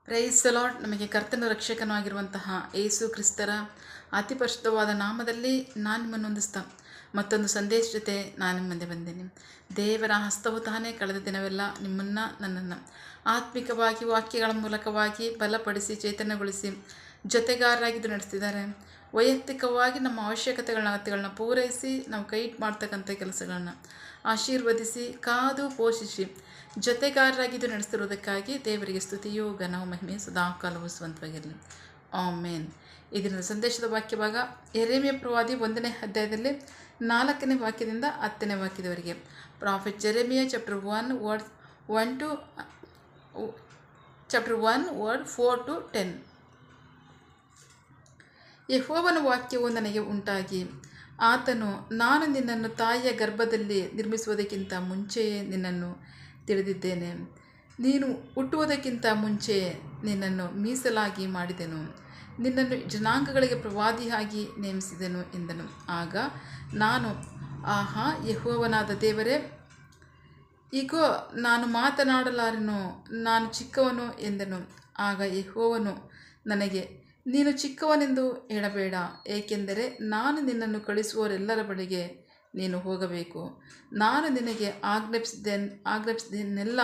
Praise the lord. ನಮಗೆ ಕರ್ತನ ರಕ್ಷಕನೂ ಆಗಿರುವಂತಹ ಯೇಸು ಕ್ರಿಸ್ತರ ಅತಿ ಪರಿಶುದ್ಧವಾದ ನಾಮದಲ್ಲಿ ನಾನು ನಿಮ್ಮನ್ನು ಹೊಂದಿಸ್ತಾ ಮತ್ತೊಂದು ಸಂದೇಶ ಜೊತೆ ನಾನು ನಿಮ್ಮ ಮುಂದೆ ಬಂದೇನೆ. ದೇವರ ಹಸ್ತವು ತಾನೇ ಕಳೆದ ದಿನವೆಲ್ಲ ನಿಮ್ಮನ್ನು ನನ್ನನ್ನು ಆತ್ಮಿಕವಾಗಿ ವಾಕ್ಯಗಳ ಮೂಲಕವಾಗಿ ಬಲಪಡಿಸಿ ಚೈತನ್ಯಗೊಳಿಸಿ ಜೊತೆಗಾರರಾಗಿದ್ದು ನಡೆಸ್ತಿದ್ದಾರೆ. ವೈಯಕ್ತಿಕವಾಗಿ ನಮ್ಮ ಅಗತ್ಯಗಳನ್ನ ಪೂರೈಸಿ ನಾವು ಕೈ ಮಾಡ್ತಕ್ಕಂಥ ಕೆಲಸಗಳನ್ನು ಆಶೀರ್ವದಿಸಿ ಕಾದು ಪೋಷಿಸಿ ಜೊತೆಗಾರರಾಗಿದ್ದು ನಡೆಸ್ತಿರೋದಕ್ಕಾಗಿ ದೇವರಿಗೆ ಸ್ತುತಿಯು ಘನವು ಮಹಿಮೆ ಸದಾಕಾಲವು ಸ್ವಂತವಾಗಿರಲಿ. ಆಮೇನ್. ಈ ದಿನದ ಸಂದೇಶದ ವಾಕ್ಯ ಭಾಗ ಯೆರೆಮೀಯ ಪ್ರವಾದಿ 1ನೇ ಅಧ್ಯಾಯದಲ್ಲಿ 4ನೇ ವಾಕ್ಯದಿಂದ 10ನೇ ವಾಕ್ಯದವರೆಗೆ. Prophet Jeremiah chapter 1 word 4 to 10. ಯೆಹೋವನ ವಾಕ್ಯವು ನನಗೆ ಉಂಟಾಗಿ, ಆತನು, ನಾನು ನಿನ್ನನ್ನು ತಾಯಿಯ ಗರ್ಭದಲ್ಲಿ ನಿರ್ಮಿಸುವುದಕ್ಕಿಂತ ಮುಂಚೆಯೇ ನಿನ್ನನ್ನು ತಿಳಿದಿದ್ದೇನೆ. ನೀನು ಹುಟ್ಟುವುದಕ್ಕಿಂತ ಮುಂಚೆಯೇ ನಿನ್ನನ್ನು ಮೀಸಲಾಗಿ ಮಾಡಿದೆನು. ನಿನ್ನನ್ನು ಜನಾಂಗಗಳಿಗೆ ಪ್ರವಾದಿಯಾಗಿ ನೇಮಿಸಿದೆನು ಎಂದನು. ಆಗ ನಾನು, ಆಹಾ, ಯೆಹೋವನಾದ ದೇವರೇ, ಇಗೋ, ನಾನು ಮಾತನಾಡಲಾರೆನು, ನಾನು ಚಿಕ್ಕವನು ಎಂದನು. ಆಗ ಯೆಹೋವನು ನನಗೆ, ನೀನು ಚಿಕ್ಕವನೆಂದು ಹೇಳಬೇಡ, ಏಕೆಂದರೆ ನಾನು ನಿನ್ನನ್ನು ಕಳಿಸುವವರೆಲ್ಲರ ಬಳಿಗೆ ನೀನು ಹೋಗಬೇಕು. ನಾನು ನಿನಗೆ ಆಜ್ಞಾಪಿಸಿದ್ದನ್ನೆಲ್ಲ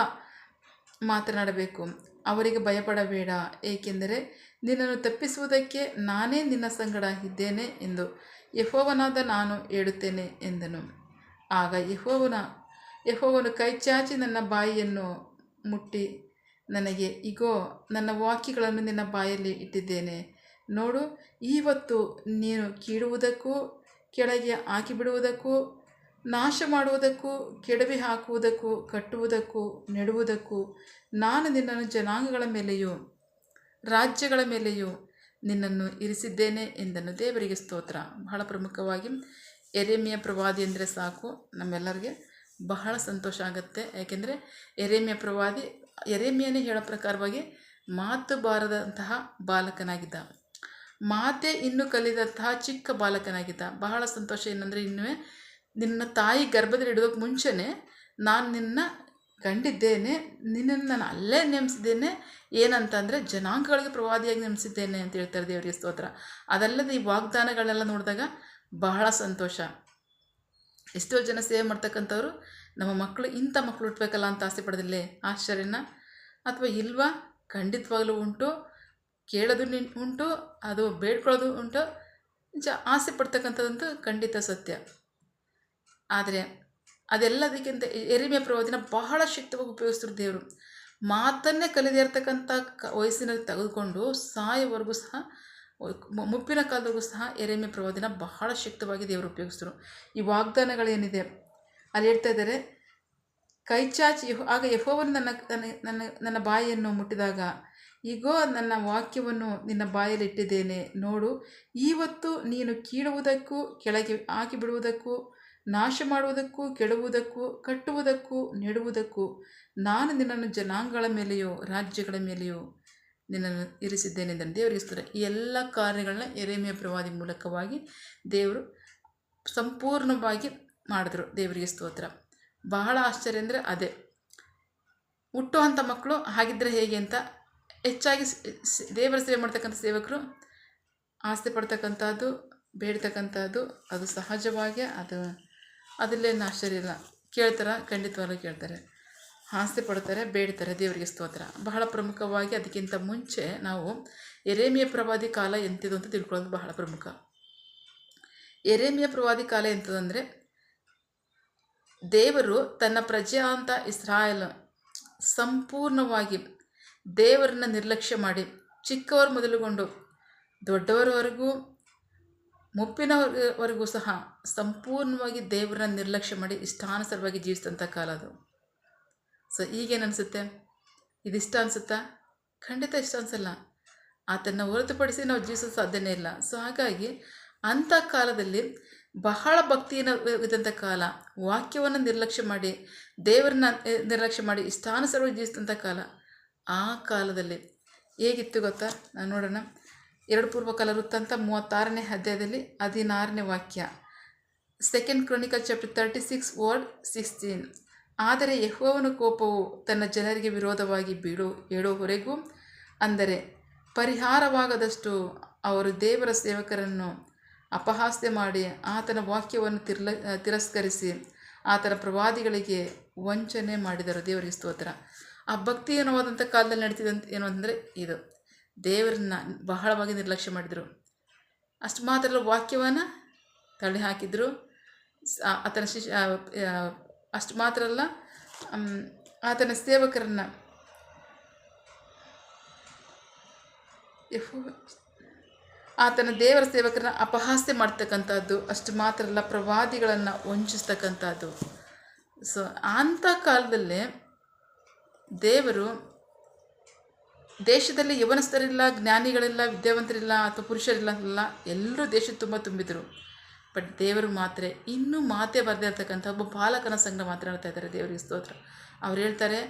ಮಾತನಾಡಬೇಕು. ಅವರಿಗೆ ಭಯಪಡಬೇಡ, ಏಕೆಂದರೆ ನಿನ್ನನ್ನು ತಪ್ಪಿಸುವುದಕ್ಕೆ ನಾನೇ ನಿನ್ನ ಸಂಗಡ ಇದ್ದೇನೆ ಎಂದು ಯೆಹೋವನಾದ ನಾನು ಹೇಳುತ್ತೇನೆ ಎಂದನು. ಆಗ ಯೆಹೋವನು ಕೈಚಾಚಿ ನನ್ನ ಬಾಯಿಯನ್ನು ಮುಟ್ಟಿ ನನಗೆ, ಇಗೋ, ನನ್ನ ವಾಕ್ಯಗಳನ್ನು ನಿನ್ನ ಬಾಯಲ್ಲಿ ಇಟ್ಟಿದ್ದೇನೆ. ನೋಡು, ಇವತ್ತು ನೀನು ಕೀಳುವುದಕ್ಕೂ ಕೆಳಗೆ ಹಾಕಿಬಿಡುವುದಕ್ಕೂ ನಾಶ ಮಾಡುವುದಕ್ಕೂ ಕೆಡವಿ ಹಾಕುವುದಕ್ಕೂ ಕಟ್ಟುವುದಕ್ಕೂ ನೆಡುವುದಕ್ಕೂ ನಾನು ನಿನ್ನನ್ನು ಜನಾಂಗಗಳ ಮೇಲೆಯೂ ರಾಜ್ಯಗಳ ಮೇಲೆಯೂ ನಿನ್ನನ್ನು ಇರಿಸಿದ್ದೇನೆ ಎಂದನು. ದೇವರಿಗೆ ಸ್ತೋತ್ರ. ಬಹಳ ಪ್ರಮುಖವಾಗಿ ಯೆರೆಮೀಯ ಪ್ರವಾದಿ ಅಂದರೆ ಸಾಕು, ನಮ್ಮೆಲ್ಲರಿಗೆ ಬಹಳ ಸಂತೋಷ ಆಗುತ್ತೆ. ಯಾಕೆಂದರೆ ಯೆರೆಮೀಯನೇ ಹೇಳೋ ಪ್ರಕಾರವಾಗಿ ಮಾತು ಬಾರದಂತಹ ಬಾಲಕನಾಗಿದ್ದ, ಮಾತೆ ಇನ್ನೂ ಕಲಿದಂತಹ ಚಿಕ್ಕ ಬಾಲಕನಾಗಿದ್ದ. ಬಹಳ ಸಂತೋಷ ಏನಂದರೆ, ನಿನ್ನ ತಾಯಿ ಗರ್ಭದಲ್ಲಿ ಇಡೋದಕ್ಕೆ ಮುಂಚೆನೇ ನಾನು ನಿನ್ನ ಕಂಡಿದ್ದೇನೆ, ನಿನ್ನನ್ನು ನಾನು ಅಲ್ಲೇ ನೇಮಿಸಿದ್ದೇನೆ. ಏನಂತಂದರೆ ಜನಾಂಗಗಳಿಗೆ ಪ್ರವಾದಿಯಾಗಿ ನೇಮಿಸಿದ್ದೇನೆ ಅಂತ ಹೇಳ್ತಾರೆ. ದೇವರಿಗೆ ಸ್ತೋತ್ರ. ಅದಲ್ಲದೆ ಈ ವಾಗ್ದಾನಗಳೆಲ್ಲ ನೋಡಿದಾಗ ಬಹಳ ಸಂತೋಷ. ಎಷ್ಟೋ ಜನ ಸೇವೆ ಮಾಡ್ತಕ್ಕಂಥವ್ರು ನಮ್ಮ ಮಕ್ಕಳು ಇಂಥ ಮಕ್ಕಳು ಹುಟ್ಟಬೇಕಲ್ಲ ಅಂತ ಆಸೆ ಪಡೋದಿಲ್ಲೇ? ಆಶ್ಚರ್ಯನ ಅಥವಾ ಇಲ್ವಾ? ಖಂಡಿತವಾಗಲೂ ಉಂಟು. ಕೇಳೋದು ಉಂಟು, ಅದು ಬೇಡ್ಕೊಳ್ಳೋದು ಉಂಟು, ಆಸೆ ಪಡ್ತಕ್ಕಂಥದ್ದಂತೂ ಖಂಡಿತ ಸತ್ಯ. ಆದರೆ ಅದೆಲ್ಲದಕ್ಕಿಂತ ಯೆರೆಮೀಯ ಪ್ರವಾದಿನ ಬಹಳ ಶಕ್ತವಾಗಿ ಉಪಯೋಗಿಸ್ತಿದ್ರು ದೇವರು. ಮಾತನ್ನೇ ಕಲಿದೇ ಇರ್ತಕ್ಕಂಥ ವಯಸ್ಸಿನಲ್ಲಿ ತೆಗೆದುಕೊಂಡು ಸಾಯೋವರೆಗೂ ಸಹ, ಮುಪ್ಪಿನ ಕಾಲದವರೆಗೂ ಸಹ ಯೆರೆಮೀಯ ಪ್ರವಾದಿನ ಬಹಳ ಶಕ್ತವಾಗಿ ದೇವರು ಉಪಯೋಗಿಸಿದ್ರು. ಈ ವಾಗ್ದಾನಗಳೇನಿದೆ ಅಲ್ಲಿ ಹೇಳ್ತಾ ಇದ್ದಾರೆ, ಕೈಚಾಚಿ, ಆಗ ಯೆಹೋವನು ನನ್ನ ಬಾಯಿಯನ್ನು ಮುಟ್ಟಿದಾಗ, ಈಗೋ ನನ್ನ ವಾಕ್ಯವನ್ನು ನಿನ್ನ ಬಾಯಲ್ಲಿ ಇಟ್ಟಿದ್ದೇನೆ. ನೋಡು, ಇವತ್ತು ನೀನು ಕೀಳುವುದಕ್ಕೂ ಕೆಳಗೆ ಹಾಕಿಬಿಡುವುದಕ್ಕೂ ನಾಶ ಮಾಡುವುದಕ್ಕೂ ಕೆಡುವುದಕ್ಕೂ ಕಟ್ಟುವುದಕ್ಕೂ ನೆಡುವುದಕ್ಕೂ ನಾನು ನಿನ್ನನ್ನು ಜನಾಂಗಗಳ ಮೇಲೆಯೋ ರಾಜ್ಯಗಳ ಮೇಲೆಯೋ ನಿನ್ನನ್ನು ಇರಿಸಿದ್ದೇನೆ ಎಂದನು. ದೇವರಿಗೆ ಸ್ತೋತ್ರ. ಈ ಎಲ್ಲ ಕಾರ್ಯಗಳನ್ನ ಯೆರೆಮೀಯ ಪ್ರವಾದಿ ಮೂಲಕವಾಗಿ ದೇವರು ಸಂಪೂರ್ಣವಾಗಿ ಮಾಡಿದ್ರು. ದೇವರಿಗೆ ಸ್ತೋತ್ರ. ಬಹಳ ಆಶ್ಚರ್ಯ ಅಂದರೆ ಅದೇ, ಹುಟ್ಟುವಂಥ ಮಕ್ಕಳು ಹಾಗಿದ್ದರೆ ಹೇಗೆ ಅಂತ ಹೆಚ್ಚಾಗಿ ದೇವರ ಸೇವೆ ಮಾಡ್ತಕ್ಕಂಥ ಸೇವಕರು ಆಸ್ತಿ ಪಡ್ತಕ್ಕಂಥದ್ದು, ಬೇಡ್ತಕ್ಕಂಥದ್ದು ಅದು ಸಹಜವಾಗಿ, ಅದರಲ್ಲೇನು ಆಶ್ಚರ್ಯ ಇಲ್ಲ. ಕೇಳ್ತಾರೆ, ಖಂಡಿತವಾಗ್ಲೂ ಕೇಳ್ತಾರೆ, ಆಸ್ತಿ ಪಡ್ತಾರೆ, ಬೇಡ್ತಾರೆ. ದೇವರಿಗೆ ಸ್ತೋತ್ರ. ಬಹಳ ಪ್ರಮುಖವಾಗಿ ಅದಕ್ಕಿಂತ ಮುಂಚೆ ನಾವು ಯೆರೆಮೀಯ ಪ್ರವಾದಿ ಕಾಲ ಎಂಥದ್ದು ಅಂತ ತಿಳ್ಕೊಳ್ಳೋದು ಬಹಳ ಪ್ರಮುಖ. ಯೆರೆಮೀಯ ಪ್ರವಾದಿ ಕಾಲ ಎಂಥದಂದರೆ, ದೇವರು ತನ್ನ ಪ್ರಜೆ ಅಂತ ಇಸ್ರಾಯೇಲ್ ಸಂಪೂರ್ಣವಾಗಿ ದೇವರನ್ನು ನಿರ್ಲಕ್ಷ್ಯ ಮಾಡಿ, ಚಿಕ್ಕವರು ಮೊದಲುಗೊಂಡು ದೊಡ್ಡವರವರೆಗೂ ಮುಪ್ಪಿನವರೆಗೂ ಸಹ ಸಂಪೂರ್ಣವಾಗಿ ದೇವರನ್ನ ನಿರ್ಲಕ್ಷ್ಯ ಮಾಡಿ ಇಷ್ಟಾನುಸಾರವಾಗಿ ಜೀವಿಸಿದಂಥ ಕಾಲ ಅದು. ಸೊ ಈಗೇನು ಅನಿಸುತ್ತೆ? ಇದಿಷ್ಟ ಅನಿಸುತ್ತಾ? ಖಂಡಿತ ಇಷ್ಟ ಅನಿಸಲ್ಲ. ಆತನ್ನು ಹೊರತುಪಡಿಸಿ ನಾವು ಜೀವಿಸೋದು ಸಾಧ್ಯನೇ ಇಲ್ಲ. ಸೊ ಹಾಗಾಗಿ ಅಂಥ ಕಾಲದಲ್ಲಿ ಬಹಳ ಭಕ್ತಿಯಿದ್ದಂಥ ಕಾಲ, ವಾಕ್ಯವನ್ನು ನಿರ್ಲಕ್ಷ್ಯ ಮಾಡಿ ದೇವರನ್ನ ನಿರ್ಲಕ್ಷ್ಯ ಮಾಡಿ ಇಷ್ಟಾನುಸಾರವಾಗಿ ಜೀವಿಸಿದಂಥ ಕಾಲ. ಆ ಕಾಲದಲ್ಲಿ ಹೇಗಿತ್ತು ಗೊತ್ತಾ? ನಾನು ನೋಡೋಣ. 2 ಪೂರ್ವಕಾಲ ವೃತ್ತಾಂತ 36ನೇ ಅಧ್ಯಾಯದಲ್ಲಿ 16ನೇ ವಾಕ್ಯ. 2 ಕ್ರಾನಿಕಲ್ ಚಾಪ್ಟರ್ 36 ವರ್ಡ್ 16. ಆದರೆ ಯೆಹೋವನ ಕೋಪವು ತನ್ನ ಜನರಿಗೆ ವಿರೋಧವಾಗಿ ಏಳುವವರೆಗೂ ಅಂದರೆ ಪರಿಹಾರವಾಗದಷ್ಟು ಅವರು ದೇವರ ಸೇವಕರನ್ನು ಅಪಹಾಸ್ಯ ಮಾಡಿ ಆತನ ವಾಕ್ಯವನ್ನು ತಿರಸ್ಕರಿಸಿ ಆತನ ಪ್ರವಾದಿಗಳಿಗೆ ವಂಚನೆ ಮಾಡಿದರು. ದೇವರಿಗೆ ಸ್ತೋತ್ರ. ಆ ಭಕ್ತಿಹೀನವಾದಂಥ ಕಾಲದಲ್ಲಿ ನಡೀತಿದಂತ ಏನು ಅಂದರೆ ಇದು, ದೇವರನ್ನ ಬಹಳವಾಗಿ ನಿರ್ಲಕ್ಷ್ಯ ಮಾಡಿದರು. ಅಷ್ಟು ಮಾತ್ರ ಅಲ್ಲ, ವಾಕ್ಯವನ್ನು ತಳ್ಳಿ ಹಾಕಿದರು. ಆತನ ಅಷ್ಟು ಮಾತ್ರ ಅಲ್ಲ, ಆತನ ಸೇವಕರನ್ನು ಆತನ ದೇವರ ಸೇವಕರನ್ನ ಅಪಹಾಸ್ಯ ಮಾಡ್ತಕ್ಕಂಥದ್ದು. ಅಷ್ಟು ಮಾತ್ರ ಅಲ್ಲ, ಪ್ರವಾದಿಗಳನ್ನು ವಂಚಿಸ್ತಕ್ಕಂಥದ್ದು. ಸೊ ಅಂಥ ಕಾಲದಲ್ಲೇ ದೇವರು ದೇಶದಲ್ಲಿ ಯವನಸ್ಥರಿಲ್ಲ, ಜ್ಞಾನಿಗಳಿಲ್ಲ, ವಿದ್ಯಾವಂತರಿಲ್ಲ ಅಥವಾ ಪುರುಷರಿಲ್ಲ ಅಲ್ಲ, ಎಲ್ಲರೂ ದೇಶ ತುಂಬ ತುಂಬಿದರು. ಬಟ್ ದೇವರು ಮಾತ್ರ ಇನ್ನೂ ಮಾತೇ ಬರದೇ ಇರ್ತಕ್ಕಂಥ ಒಬ್ಬ ಬಾಲಕನ ಸಂಘ ಮಾತನಾಡ್ತಾ ಇದ್ದಾರೆ. ದೇವರಿಗೆ ಸ್ತೋತ್ರ. ಅವ್ರು ಹೇಳ್ತಾರೆ,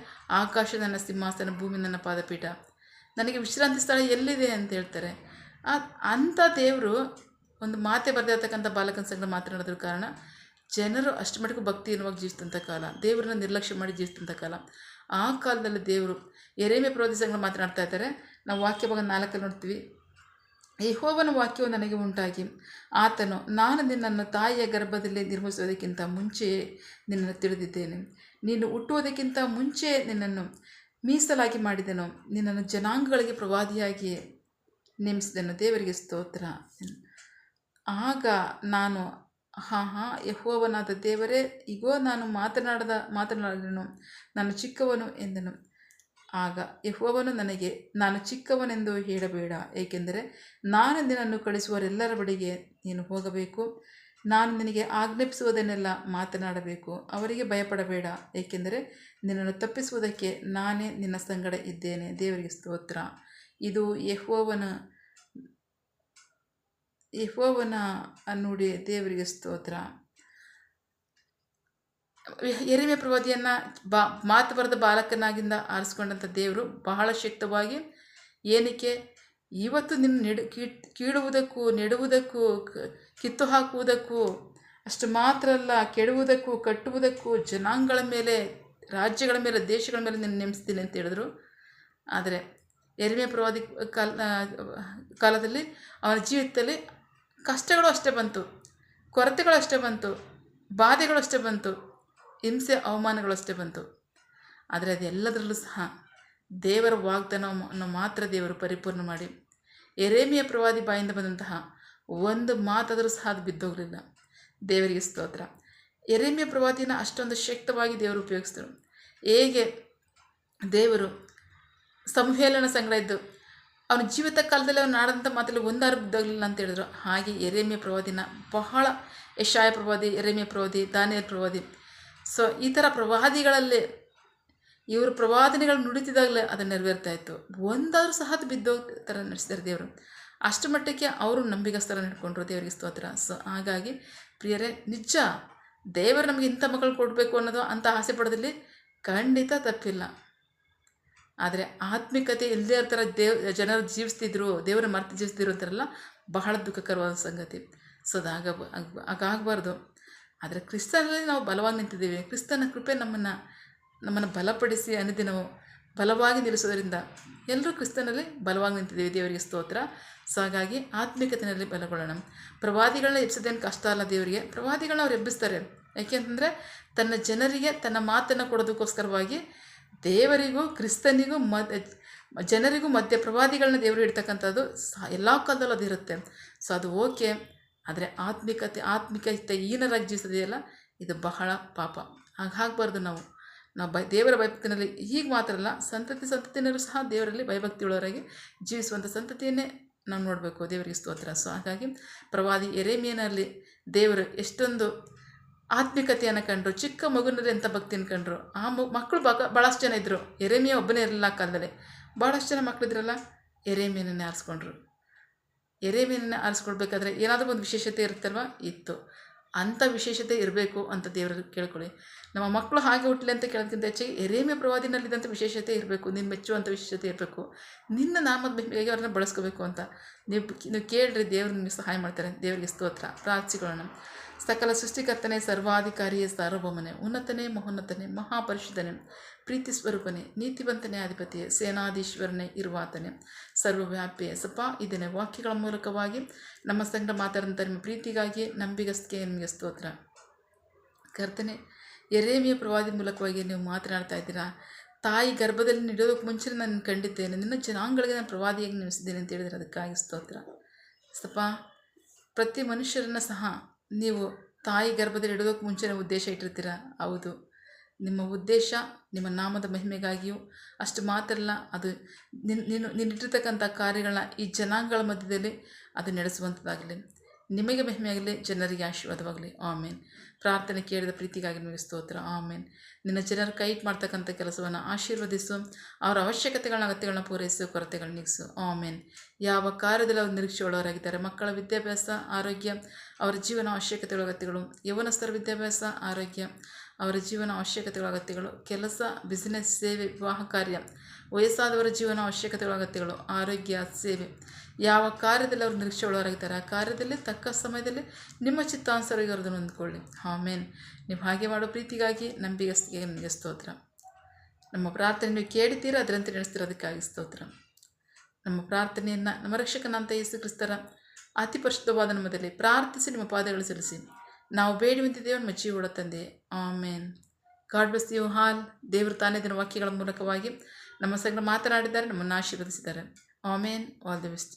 ಆಕಾಶ ನನ್ನ ಸಿಂಹಾಸನ, ಭೂಮಿ ನನ್ನ ಪಾದಪೀಠ, ನನಗೆ ವಿಶ್ರಾಂತಿ ಸ್ಥಳ ಎಲ್ಲಿದೆ ಅಂತ ಹೇಳ್ತಾರೆ. ಅಂಥ ದೇವರು ಒಂದು ಮಾತೆ ಬರದೇ ಇರ್ತಕ್ಕಂಥ ಬಾಲಕನ ಸಂಘ ಮಾತನಾಡೋದ್ರ ಕಾರಣ ಜನರು ಅಷ್ಟು ಮಟ್ಟಿಗೆ ಭಕ್ತಿಹೀನವಾಗಿ ಜೀವಿಸಿದಂಥ ಕಾಲ, ದೇವರನ್ನ ನಿರ್ಲಕ್ಷ್ಯ ಮಾಡಿ ಜೀವಿಸಿದಂಥ ಕಾಲ. ಆ ಕಾಲದಲ್ಲಿ ದೇವರು ಯೆರೆಮೀಯ ಪ್ರವಾದಿ ಸಂಘ ಮಾತನಾಡ್ತಾ ಇದ್ದಾರೆ. ನಾವು ವಾಕ್ಯ ಭಾಗ 4 ನೋಡ್ತೀವಿ. ಯೆಹೋವನ ವಾಕ್ಯವು ನನಗೆ ಉಂಟಾಗಿ, ಆತನು, ನಾನು ನಿನ್ನನ್ನು ತಾಯಿಯ ಗರ್ಭದಲ್ಲಿ ನಿರ್ಮಿಸುವುದಕ್ಕಿಂತ ಮುಂಚೆಯೇ ನಿನ್ನನ್ನು ತಿಳಿದಿದ್ದೇನೆ, ನೀನು ಹುಟ್ಟುವುದಕ್ಕಿಂತ ಮುಂಚೆಯೇ ನಿನ್ನನ್ನು ಮೀಸಲಾಗಿ ಮಾಡಿದೆನು, ನಿನ್ನನ್ನು ಜನಾಂಗಗಳಿಗೆ ಪ್ರವಾದಿಯಾಗಿ ನೇಮಿಸಿದೆನು. ದೇವರಿಗೆ ಸ್ತೋತ್ರ. ಆಗ ನಾನು ಯೆಹೋವನಾದ ದೇವರೇ, ಇಗೋ ನಾನು ಮಾತನಾಡಿದನು, ನಾನು ಚಿಕ್ಕವನು ಎಂದನು. ಆಗ ಯೆಹೋವನು ನನಗೆ, ನಾನು ಚಿಕ್ಕವನೆಂದು ಹೇಳಬೇಡ, ಏಕೆಂದರೆ ನಾನು ನಿನ್ನನ್ನು ಕಳಿಸುವವರೆಲ್ಲರ ಬಳಿಗೆ ನೀನು ಹೋಗಬೇಕು, ನಾನು ನಿನಗೆ ಆಜ್ಞಾಪಿಸುವುದನ್ನೆಲ್ಲ ಮಾತನಾಡಬೇಕು. ಅವರಿಗೆ ಭಯಪಡಬೇಡ, ಏಕೆಂದರೆ ನಿನ್ನನ್ನು ತಪ್ಪಿಸುವುದಕ್ಕೆ ನಾನೇ ನಿನ್ನ ಸಂಗಡ ಇದ್ದೇನೆ. ದೇವರಿಗೆ ಸ್ತೋತ್ರ. ಇದು ಯೆಹೋವನ ನುಡಿ. ದೇವರಿಗೆ ಸ್ತೋತ್ರ. ಯೆರೆಮೀಯ ಪ್ರವಾದಿಯನ್ನು ಮಾತು ಬರೆದ ಬಾಲಕನಾಗಿಂದ ಆರಿಸ್ಕೊಂಡಂಥ ದೇವರು ಬಹಳ ಶಕ್ತವಾಗಿ, ಏನಕ್ಕೆ ಇವತ್ತು ನಿನ್ನ ಕೀಳುವುದಕ್ಕೂ ನೆಡುವುದಕ್ಕೂ ಕಿತ್ತು ಹಾಕುವುದಕ್ಕೂ, ಅಷ್ಟು ಮಾತ್ರ ಅಲ್ಲ, ಕೆಡುವುದಕ್ಕೂ ಕಟ್ಟುವುದಕ್ಕೂ, ಜನಾಂಗಗಳ ಮೇಲೆ, ರಾಜ್ಯಗಳ ಮೇಲೆ, ದೇಶಗಳ ಮೇಲೆ ನಿನ್ನ ನೇಮಿಸ್ತೀನಿ ಅಂತ ಹೇಳಿದ್ರು. ಆದರೆ ಯೆರೆಮೀಯ ಪ್ರವಾದಿ ಕಾಲದಲ್ಲಿ ಅವನ ಜೀವಿತದಲ್ಲಿ ಕಷ್ಟಗಳು ಅಷ್ಟೇ ಬಂತು, ಕೊರತೆಗಳು ಅಷ್ಟೇ ಬಂತು, ಬಾಧೆಗಳು ಅಷ್ಟೇ ಬಂತು, ಹಿಂಸೆ ಅವಮಾನಗಳು ಅಷ್ಟೇ ಬಂತು. ಆದರೆ ಅದೆಲ್ಲದರಲ್ಲೂ ಸಹ ದೇವರ ವಾಗ್ದಾನವನ್ನು ಮಾತ್ರ ದೇವರು ಪರಿಪೂರ್ಣ ಮಾಡಿ, ಯೆರೆಮೀಯ ಪ್ರವಾದಿ ಬಾಯಿಂದ ಬಂದಂತಹ ಒಂದು ಮಾತಾದರೂ ಸಹ ಅದು ಬಿದ್ದೋಗಲಿಲ್ಲ. ದೇವರಿಗೆ ಸ್ತೋತ್ರ. ಯೆರೆಮೀಯ ಪ್ರವಾದಿನ ಅಷ್ಟೊಂದು ಶಕ್ತವಾಗಿ ದೇವರು ಉಪಯೋಗಿಸಿದರು. ಹೇಗೆ ದೇವರು ಸಂಹೇಳನ ಸಂಗಡ ಇದ್ದು ಅವನ ಜೀವಿತ ಕಾಲದಲ್ಲಿ ಅವನು ಆಡಂಥ ಮಾತಲ್ಲಿ ಒಂದಾರು ಬಿದ್ದೋಗಲಿಲ್ಲ ಅಂತ ಹೇಳಿದ್ರು. ಹಾಗೆ ಯೆರೆಮೀಯ ಪ್ರವಾದಿನ ಬಹಳ, ಯೆಶಾಯ ಪ್ರವಾದಿ, ಯೆರೆಮೀಯ ಪ್ರವಾದಿ, ದಾನಿಯೇಲ ಪ್ರವಾದಿ, ಸೊ ಈ ಥರ ಪ್ರವಾದಿಗಳಲ್ಲೇ ಇವರು ಪ್ರವಾದನೆಗಳು ನುಡಿತಿದಾಗಲೇ ಅದನ್ನು ನೆರವೇರ್ತಾ ಇತ್ತು. ಒಂದಾದರೂ ಸಹ ಅದು ಬಿದ್ದೋಗ ಥರ ನಡೆಸಿದ್ದಾರೆ ದೇವರು. ಅಷ್ಟು ಮಟ್ಟಕ್ಕೆ ಅವರು ನಂಬಿಗಸ್ತರ ನಡ್ಕೊಂಡ್ರು. ದೇವರಿಗೆ ಸ್ತೋತ್ರ. ಸೊ ಹಾಗಾಗಿ ಪ್ರಿಯರೇ, ನಿಜ ದೇವರು ನಮಗೆ ಇಂಥ ಮಕ್ಕಳು ಕೊಡಬೇಕು ಅನ್ನೋದು ಅಂತ ಆಸೆ ಪಡೋದ್ರಲ್ಲಿ ಖಂಡಿತ ತಪ್ಪಿಲ್ಲ. ಆದರೆ ಆತ್ಮಿಕತೆ ಇಲ್ಲದೇ ಇರ್ತಾರ ಜನರು ಜೀವಿಸ್ತಿದ್ರು, ದೇವರ ಮರ್ತು ಜೀವಿಸ್ತಿದ್ರು ಅಂತಾರಲ್ಲ, ಬಹಳ ದುಃಖಕರವಾದ ಸಂಗತಿ. ಸೊ ಹಾಗಾಗಬಾರ್ದು. ಆದರೆ ಕ್ರಿಸ್ತನಲ್ಲಿ ನಾವು ಬಲವಾಗಿ ನಿಂತಿದ್ದೀವಿ. ಕ್ರಿಸ್ತನ ಕೃಪೆ ನಮ್ಮನ್ನು ಬಲಪಡಿಸಿ ಅನುದಿನವು ಬಲವಾಗಿ ನಿಲ್ಲಿಸೋದರಿಂದ ಎಲ್ಲರೂ ಕ್ರಿಸ್ತನಲ್ಲಿ ಬಲವಾಗಿ ನಿಂತಿದ್ದೀವಿ. ದೇವರಿಗೆ ಸ್ತೋತ್ರ. ಸೊ ಹಾಗಾಗಿ ಆತ್ಮಿಕತೆಯಲ್ಲಿ ಬಲಗೊಳ್ಳೋಣ. ಪ್ರವಾದಿಗಳನ್ನ ಎಬ್ಸೋದೇನು ಕಷ್ಟ ಅಲ್ಲ ದೇವರಿಗೆ. ಪ್ರವಾದಿಗಳನ್ನ ಅವ್ರು ಎಬ್ಬಿಸ್ತಾರೆ. ಯಾಕೆಂತಂದರೆ ತನ್ನ ಜನರಿಗೆ ತನ್ನ ಮಾತನ್ನು ಕೊಡೋದಕ್ಕೋಸ್ಕರವಾಗಿ ದೇವರಿಗೂ ಕ್ರಿಸ್ತನಿಗೂ ಜನರಿಗೂ ಮಧ್ಯೆ ಪ್ರವಾದಿಗಳನ್ನ ದೇವರು ಇಡ್ತಕ್ಕಂಥದ್ದು ಎಲ್ಲ ಕಾಲದಲ್ಲೂ ಅದು ಇರುತ್ತೆ. ಸೊ ಅದು ಓಕೆ. ಆದರೆ ಆತ್ಮಿಕತೆ ಹೀನರಾಗಿ ಜೀವಿಸೋದೆಯಲ್ಲ, ಇದು ಬಹಳ ಪಾಪ. ಹಾಗಾಗಬಾರ್ದು. ನಾವು ದೇವರ ಭಯಭಕ್ತಿನಲ್ಲಿ ಹೀಗೆ ಮಾತ್ರ ಅಲ್ಲ, ಸಂತತಿನಲ್ಲೂ ಸಹ ದೇವರಲ್ಲಿ ಭಯಭಕ್ತಿ ಉಳ್ಳವರಾಗಿ ಜೀವಿಸುವಂಥ ಸಂತತಿಯನ್ನೇ ನಾವು ನೋಡಬೇಕು. ದೇವರಿಗೆ ಸ್ತೋತ್ರ. ಸೊ ಹಾಗಾಗಿ ಪ್ರವಾದಿ ಯೆರೆಮೀಯನಲ್ಲಿ ದೇವರು ಎಷ್ಟೊಂದು ಆತ್ಮಿಕತೆಯನ್ನು ಕಂಡ್ರು. ಚಿಕ್ಕ ಮಗುನಲ್ಲಿ ಎಂಥ ಭಕ್ತಿಯನ್ನು ಕಂಡ್ರು. ಆ ಮಕ್ಕಳು ಭಾಳಷ್ಟು ಜನ ಇದ್ದರು. ಯೆರೆಮೀಯ ಒಬ್ಬನೇ ಇರಲಿಲ್ಲ ಆ ಕಾಲದಲ್ಲಿ. ಭಾಳಷ್ಟು ಜನ ಮಕ್ಕಳಿದ್ರಲ್ಲ, ಯೆರೆಮೀಯನನ್ನೇ ಆರಿಸ್ಕೊಂಡ್ರು. ಯೆರೆಮೀಯನನ್ನ ಆರಿಸ್ಕೊಳ್ಬೇಕಾದ್ರೆ ಏನಾದರೂ ಒಂದು ವಿಶೇಷತೆ ಇರುತ್ತಲ್ವ, ಇತ್ತು. ಅಂಥ ವಿಶೇಷತೆ ಇರಬೇಕು ಅಂತ ದೇವರಲ್ಲಿ ಕೇಳ್ಕೊಳ್ಳಿ. ನಮ್ಮ ಮಕ್ಕಳು ಹಾಗೆ ಹುಟ್ಟಲಿ ಅಂತ ಕೇಳೋದಕ್ಕಿಂತ ಹೆಚ್ಚಾಗಿ ಯೆರೆಮೀಯ ಪ್ರವಾದಿನಲ್ಲಿದ್ದಂಥ ವಿಶೇಷತೆ ಇರಬೇಕು, ನಿನ್ನ ಮೆಚ್ಚುವಂಥ ವಿಶೇಷತೆ ಇರಬೇಕು, ನಿನ್ನ ನಾಮದ ಹೇಗೆ ಅವ್ರನ್ನ ಬಳಸ್ಕೋಬೇಕು ಅಂತ ನೀವು ಕೇಳ್ರಿ. ದೇವರು ನಿಮಗೆ ಸಹಾಯ ಮಾಡ್ತಾರೆ. ದೇವರಿಗೆ ಸ್ತೋತ್ರ. ಪ್ರಾರ್ಥಿಸಿಕೊಳ್ಳೋಣ. ಸಕಲ ಸೃಷ್ಟಿಕರ್ತನೆ, ಸರ್ವಾಧಿಕಾರಿಯೇ, ಸಾರ್ವಭೌಮನೆ, ಉನ್ನತನೇ, ಮಹೋನ್ನತನೇ, ಮಹಾಪರಿಶುದ್ಧನೇ, ಪ್ರೀತಿ ಸ್ವರೂಪನೇ, ನೀತಿವಂತನೇ, ಅಧಿಪತಿಯೇ, ಸೇನಾಧೀಶ್ವರನೇ, ಇರುವಾತನೇ, ಸರ್ವವ್ಯಾಪಿಯೇ. ಸಪ ಇದನ್ನೇ ವಾಕ್ಯಗಳ ಮೂಲಕವಾಗಿ ನಮ್ಮ ಸಂಗಡ ಮಾತಾಡಿದಂಥ ನಿಮ್ಮ ಪ್ರೀತಿಗಾಗಿ ನಂಬಿಗಸ್ತಿಗೆ ನಿಮಗೆ ಸ್ತೋತ್ರ. ಕರ್ತನೆ, ಯೆರೆಮೀಯ ಪ್ರವಾದಿ ಮೂಲಕವಾಗಿ ನೀವು ಮಾತನಾಡ್ತಾ ಇದ್ದೀರಾ. ತಾಯಿ ಗರ್ಭದಲ್ಲಿ ನಡೆಯೋದಕ್ಕೆ ಮುಂಚೆ ನಾನು ಕಂಡಿದ್ದೇನೆ, ನಿನ್ನ ಜನಾಂಗಗಳಿಗೆ ನಾನು ಪ್ರವಾದಿಯಾಗಿ ನೇಮಿಸಿದ್ದೇನೆ ಅಂತ ಹೇಳಿದರೆ ಅದಕ್ಕಾಗಿ ಸ್ತೋತ್ರ. ಸಪ ಪ್ರತಿ ಮನುಷ್ಯರನ್ನು ಸಹ ನೀವು ತಾಯಿ ಗರ್ಭದಲ್ಲಿ ಇಡೋದಕ್ಕೆ ಮುಂಚೆನೇ ಉದ್ದೇಶ ಇಟ್ಟಿರ್ತೀರ. ಹೌದು, ನಿಮ್ಮ ಉದ್ದೇಶ ನಿಮ್ಮ ನಾಮದ ಮಹಿಮೆಗಾಗಿಯೂ ಅಷ್ಟು ಮಾತ್ರ ಅಲ್ಲ, ಅದು ನೀನಿಟ್ಟಿರ್ತಕ್ಕಂಥ ಕಾರ್ಯಗಳನ್ನ ಈ ಜನಾಂಗಗಳ ಮಧ್ಯದಲ್ಲಿ ಅದು ನಡೆಸುವಂಥದ್ದಾಗಲಿ, ನಿಮಗೆ ಮಹಿಮೆಯಾಗಲಿ, ಜನರಿಗೆ ಆಶೀರ್ವಾದವಾಗಲಿ. ಆಮೇನ್. ಪ್ರಾರ್ಥನೆ ಕೇಳಿದ ಪ್ರೀತಿಗಾಗಿ ನಿಮಗೆ ಸ್ತೋತ್ರ. ಆಮೇನ್. ನಿನ್ನ ಜನರು ಕೈಟ್ ಮಾಡ್ತಕ್ಕಂಥ ಕೆಲಸವನ್ನು ಆಶೀರ್ವದಿಸು, ಅವರ ಅವಶ್ಯಕತೆಗಳನ್ನ ಅಗತ್ಯಗಳನ್ನ ಪೂರೈಸು, ಕೊರತೆಗಳನ್ನ ನೀಗಿಸು. ಆಮೇನ್. ಯಾವ ಕಾರ್ಯದಲ್ಲಿ ಅವರು ನಿರೀಕ್ಷೆ ಉಳ್ಳವರಾಗಿದ್ದಾರೆ, ಮಕ್ಕಳ ವಿದ್ಯಾಭ್ಯಾಸ, ಆರೋಗ್ಯ, ಅವರ ಜೀವನ ಅವಶ್ಯಕತೆಗಳ ಅಗತ್ಯಗಳು, ಯೌವನಸ್ಥರ ವಿದ್ಯಾಭ್ಯಾಸ, ಆರೋಗ್ಯ, ಅವರ ಜೀವನ ಅವಶ್ಯಕತೆಗಳ ಅಗತ್ಯಗಳು, ಕೆಲಸ, ಬಿಸಿನೆಸ್, ಸೇವೆ, ವಿವಾಹ ಕಾರ್ಯ, ವಯಸ್ಸಾದವರ ಜೀವನ ಅವಶ್ಯಕತೆಗಳ ಅಗತ್ಯಗಳು, ಆರೋಗ್ಯ, ಸೇವೆ, ಯಾವ ಕಾರ್ಯದಲ್ಲಿ ಅವರು ನಿರೀಕ್ಷೆ ಉಳ್ಳವರಾಗಿದ್ದಾರೆ ಆ ಕಾರ್ಯದಲ್ಲಿ ತಕ್ಕ ಸಮಯದಲ್ಲಿ ನಿಮ್ಮ ಚಿತ್ತಾನುಸಾರವಾಗಿ ಅವರನ್ನು ಹೊಂದ್ಕೊಳ್ಳಿ. ಆಮೇನ್. ನೀವು ಹಾಗೆ ಮಾಡೋ ಪ್ರೀತಿಗಾಗಿ ನಂಬಿಗಸ್ತಿಗೆ ನಿಮಗೆ ಸ್ತೋತ್ರ. ನಮ್ಮ ಪ್ರಾರ್ಥನೆ ನೀವು ಕೇಳಿತೀರ, ಅದರಂತೆ ನಡೆಸ್ತಿರೋದಕ್ಕಾಗಿ ಸ್ತೋತ್ರ. ನಮ್ಮ ಪ್ರಾರ್ಥನೆಯನ್ನು ನಮ್ಮ ರಕ್ಷಕನಂತ ಯೇಸು ಕ್ರಿಸ್ತರ ಅತಿ ಪರಿಶುದ್ಧವಾದ ನಮ್ಮದಲ್ಲಿ ಪ್ರಾರ್ಥಿಸಿ ನಿಮ್ಮ ಪಾದಗಳು ಸಲ್ಲಿಸಿ ನಾವು ಬೇಡಿ ಹೊಂದಿದ್ದೇವೆ ನಮ್ಮ ಜೀವಗಳ ತಂದೆ. Amen. God bless you all. ದೇವರು ತಾನೇ ದಿನ ವಾಕ್ಯಗಳ ಮೂಲಕವಾಗಿ ನಮ್ಮ ಸಂಗಡ ಮಾತನಾಡಿದ್ದಾರೆ, ನಮ್ಮನ್ನು ಆಶೀರ್ವದಿಸಿದ್ದಾರೆ. ಆಮೇನ್. All the best.